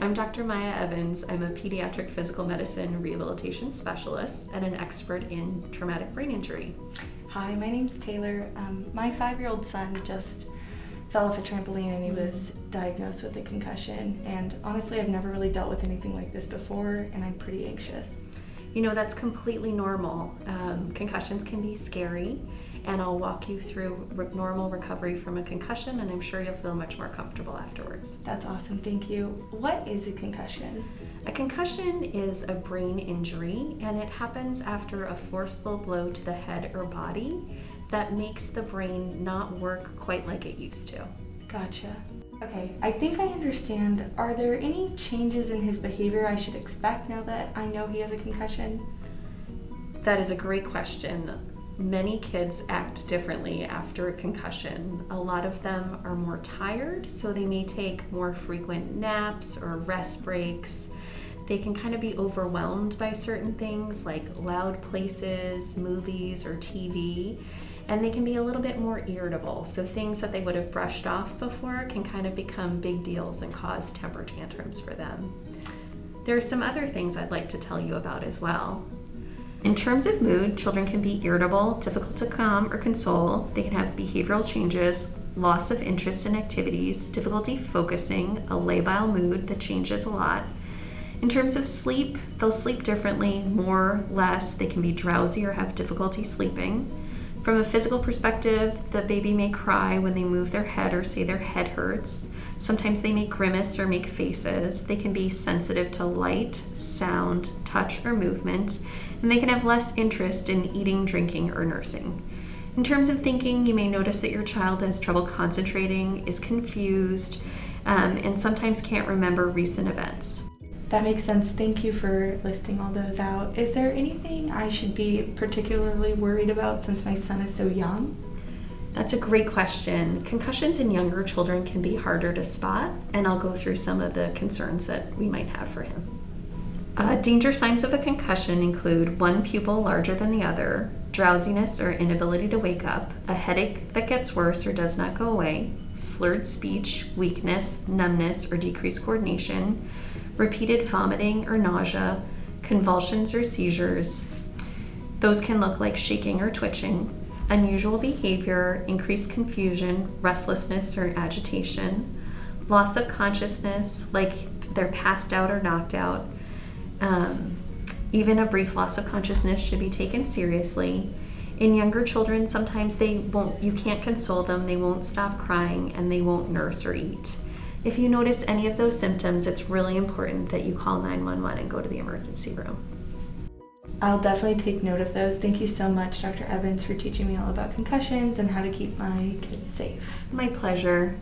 I'm Dr. Maya Evans. I'm a pediatric physical medicine rehabilitation specialist and an expert in traumatic brain injury. Hi, my name's Taylor. My 5-year-old son just fell off a trampoline and he was diagnosed with a concussion. And honestly, I've never really dealt with anything like this before, and I'm pretty anxious. You know, that's completely normal. Concussions can be scary, and I'll walk you through normal recovery from a concussion, and I'm sure you'll feel much more comfortable afterwards. That's awesome, thank you. What is a concussion? A concussion is a brain injury, and it happens after a forceful blow to the head or body that makes the brain not work quite like it used to. Gotcha. Okay, I think I understand. Are there any changes in his behavior I should expect now that I know he has a concussion? That is a great question. Many kids act differently after a concussion. A lot of them are more tired, so they may take more frequent naps or rest breaks. They can kind of be overwhelmed by certain things like loud places, movies, or TV. And they can be a little bit more irritable. So things that they would have brushed off before can kind of become big deals and cause temper tantrums for them. There are some other things I'd like to tell you about as well. In terms of mood, children can be irritable, difficult to calm or console. They can have behavioral changes, loss of interest in activities, difficulty focusing, a labile mood that changes a lot. In terms of sleep, they'll sleep differently, more, less. They can be drowsy or have difficulty sleeping. From a physical perspective, the baby may cry when they move their head or say their head hurts. Sometimes they may grimace or make faces. They can be sensitive to light, sound, touch, or movement, and they can have less interest in eating, drinking, or nursing. In terms of thinking, you may notice that your child has trouble concentrating, is confused, and sometimes can't remember recent events. That makes sense. Thank you for listing all those out. Is there anything I should be particularly worried about since my son is so young? That's a great question. Concussions in younger children can be harder to spot, and I'll go through some of the concerns that we might have for him. Danger signs of a concussion include one pupil larger than the other, drowsiness or inability to wake up, a headache that gets worse or does not go away, slurred speech, weakness, numbness, or decreased coordination, repeated vomiting or nausea, convulsions or seizures. Those can look like shaking or twitching, unusual behavior, increased confusion, restlessness or agitation, loss of consciousness, like they're passed out or knocked out. Even a brief loss of consciousness should be taken seriously. In younger children, sometimes you can't console them, they won't stop crying, and they won't nurse or eat. If you notice any of those symptoms, it's really important that you call 911 and go to the emergency room. I'll definitely take note of those. Thank you so much, Dr. Evans, for teaching me all about concussions and how to keep my kids safe. My pleasure.